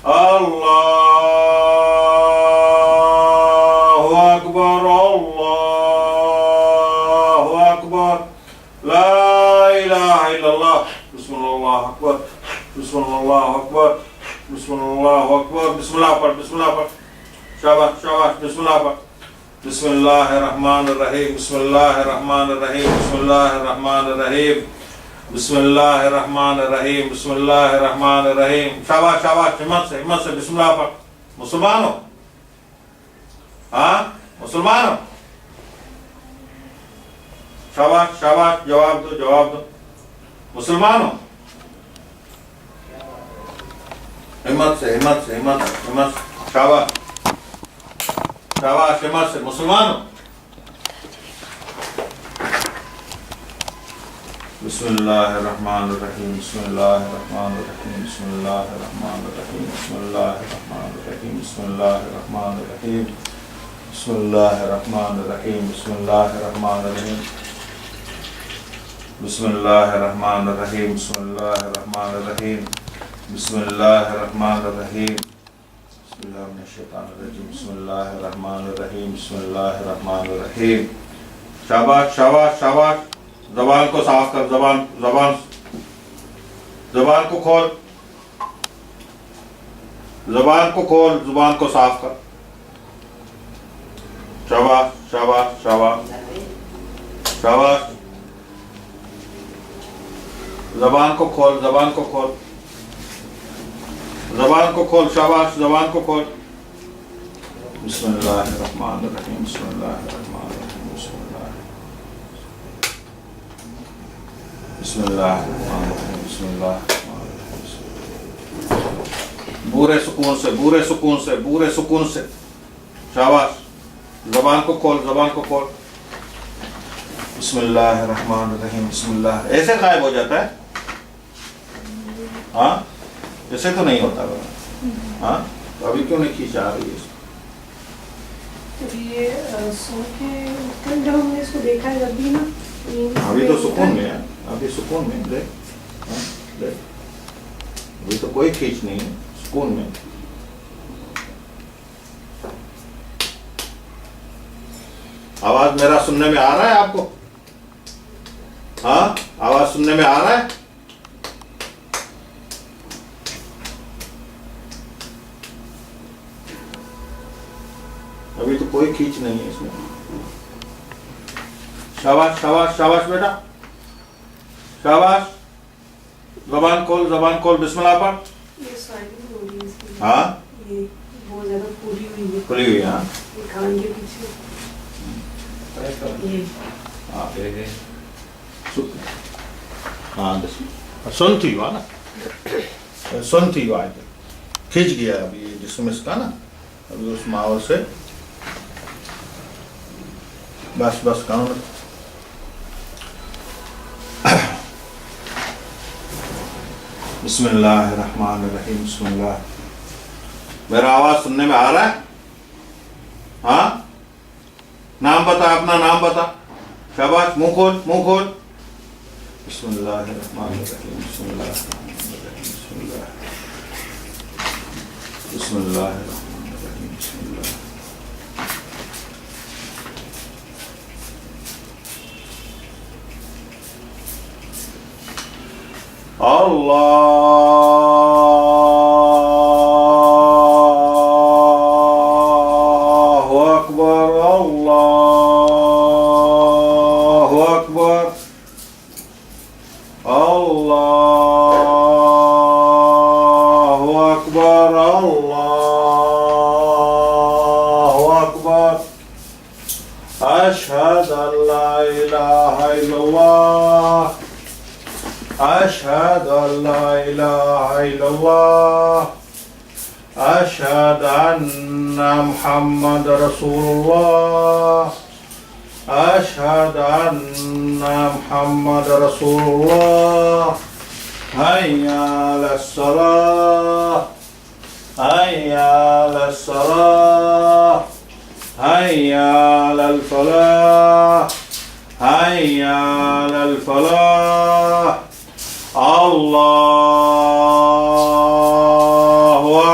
अल्लाहु अकबर, अल्लाहु अकबर, ला इलाहा इल्लल्लाह, बिस्मिल्लाह अकबर, बिस्मिल्लाह अकबर, बिस्मिल्लाह अकबर, बिस्मिल्लाह पढ़, बिस्मिल्लाह पढ़, शाबाश शाबाश, बिस्मिल्लाह पढ़। बिस्मिल्लाहिर्रहमानिर्रहीम, बिस्मिल्लाहिर्रहमानिर्रहीम, बिस्मिल्लाहिर्रहमानिर्रहीम, बिस्मिल्लाहिर्रहमानिर्रहीम, बिस्मिल्लाहिर्रहमानिर्रहीम। शाबाश शाबाश, हिम्मत से बिस्मिल्लाह पढ़। मुसलमान हो? हाँ मुसलमान हो? शाबाश शाबाश, जवाब दो जवाब दो। मुसलमान हो? हिम्मत से हिम्मत से हिम्मत हिम्मत, शाबाश शाबाश, हिम्मत से। मुसलमान हो? बिस्मिल्लाहिर्रहमानिर्रहीम, बिस्मिल्लाहिर्रहमानिर्रहीम, बिस्मिल्लाहिर्रहमानिर्रहीम, बिस्मिल्लाहिर्रहमानिर्रहीम, बिस्मिल्लाहिर्रहमानिर्रहीम, बिस्मिल्लाहिर्रहमानिर्रहीम, बिस्मिल्लाहिर्रहमानिर्रहीम, बिस्मिल्लाहिर्रहमानिर्रहीम, बिस्मिल्लाहिर्रहमानिर्रहीम, बिस्मिल्लाहिर्रहमानिर्रहीम, बिस्मिल्लाहिर्रहमानिर्रहीम, बिस्मिल्लाहिर्रहमानिर्रहीम। शाबाश शाबाश शाबाश, ज़बान को साफ कर, ज़बान ज़बान ज़बान को खोल, ज़बान को खोल, ज़बान को साफ कर। शाबाश शाबाश शाबाश शाबाश, ज़बान को खोल, ज़बान को खोल, ज़बान को खोल, शाबाश, ज़बान को खोल। बिस्मिल्लाहिर्रहमानिर्रहीम, बिस्मिल्लाहिर्रहमानिर्रहीम, बिस्मिल्लाहिर्रहमानिर्रहीम, बिस्मिल्लाहिर्रहमानिर्रहीम। पूरे सुकून से, पूरे सुकून से, पूरे सुकून से। शाबाश, ज़बान को खोल, ज़बान को खोल। बिस्मिल्लाहिर्रहमानिर्रहीम, बिस्मिल्लाह। ऐसे गायब हो जाता है? हाँ, ऐसे तो नहीं होता। हाँ, तो अभी क्यों नहीं खींचा रही है? तो ये सो के कल जब हमने इसको देखा है जब भी ना, अभी तो सुकून में है, अभी सुकून में देख, देख, अभी तो कोई खींच नहीं है, सुकून में। आवाज मेरा सुनने में आ रहा है आपको? हाँ, आवाज सुनने में आ रहा है? अभी तो कोई खींच नहीं है इसमें। शाबाश शाबाश शाबाश बेटा, शाबाश। ज़बान खोल, ज़बान खोल, बिस्मिल्लाह पढ़। ये स्वाइलिंग हो रही है इसकी। हाँ, ये बहुत ज्यादा फूली हुई है, खुली हुई है। हाँ, ये कान के पीछे ये हाँ, सुन थी हुआ ना, सुन थी हुआ, खींच गया अभी जिसमें इसका ना, अभी उस माहौल से बस बस काम। बिस्मिल्लाहिर्रहमानिर्रहीम, बिस्मिल्लाह। मेरा आवाज सुनने में आ रहा है? हाँ, नाम बता, अपना नाम बता। शाबाश, मुंह खोल, मुंह खोल। बिस्मिल्लाहिर्रहमानिर्रहीम, बिस्मिल्लाहिर्रहमानिर्रहीम, बिस्मिल्लाह, बिस्मिल्लाहिर्रहमानिर्रहीम, बिस्मिल्लाह। अल्लाहु अकबर, अल्लाहु अकबर, अल्लाहु अकबर, अल्लाहु अकबर। अशहदु अल्ला इलाहा इल्लल्लाह, अशहदु अल्ला इलाहा इल्लल्लाह, अशहदु अन्ना मुहम्मद रसूलुल्लाह, अशहदु अन्ना मुहम्मद रसूलुल्लाह। हय्या अलस्सलाह, हय्या अलस्सलाह, हय्या अलल फलाह, हय्या अलल फलाह। अल्लाहु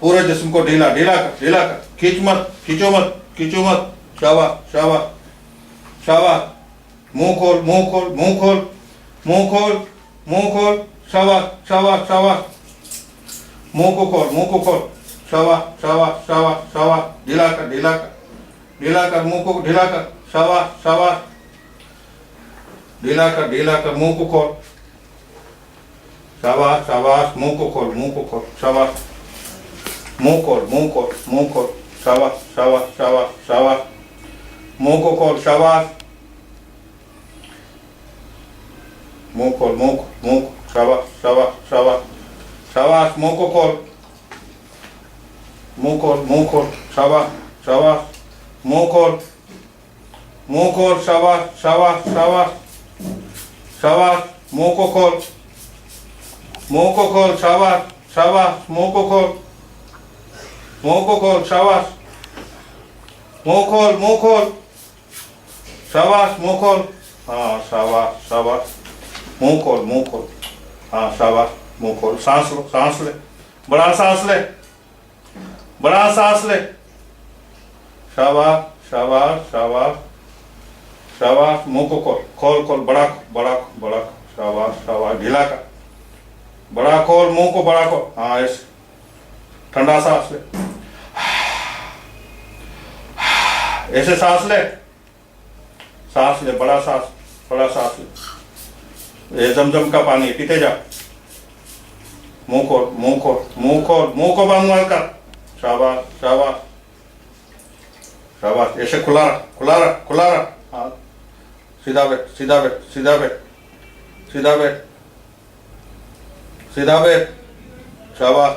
पूरे जिस्म को ढीला ढीला कर खींच मत खींचो मत शाबाश शाबाश शाबाश मुंह खोल मुंह खोल मुंह खोल मुंह खोल मुंह खोल शाबाश शाबाश शाबाश मुंह को खोल शाबाश शाबाश शाबाश शाबाश ढीला कर मुंह को ढीला कर शाबाश शाबाश ढीला कर मुंह को खोल शाबाश शाबाश मुंह को खोल शाबाश मुंह खोल शाबाश शाबाश शाबाश शाबाश मुंह को खोल शाबाश मुंह खोल शाबाश शाबाश शाबाश शाबाश मुंह को खोल शाबाश शाबाश मुंह खोल शाबाश शाबाश शाबाश शाबाश मुंह को खोल शाबाश शाबाश मुंह को खोल शाबाश मुंह खोल शाबाश मुंह खोल हाँ शाबाश शाबाश मुंह खोल हाँ शाबाश मुंह खोल सांस ले बड़ा सांस ले शाबाश शाबाश शाबाश शाबाश मुंह को खोल बड़ा शाबाश शाबाश ढीला कर बड़ा खोल मुंह को बड़ा खोल हाँ ऐसे ठंडा सांस ले ऐसे सांस ले बड़ा सांस ले ये जमजम का पानी पीते जा मुंह को बंद मत कर शाबाश शाबाश शाबाश ऐसे खुला रख हाँ सीधा बैठ शाबाश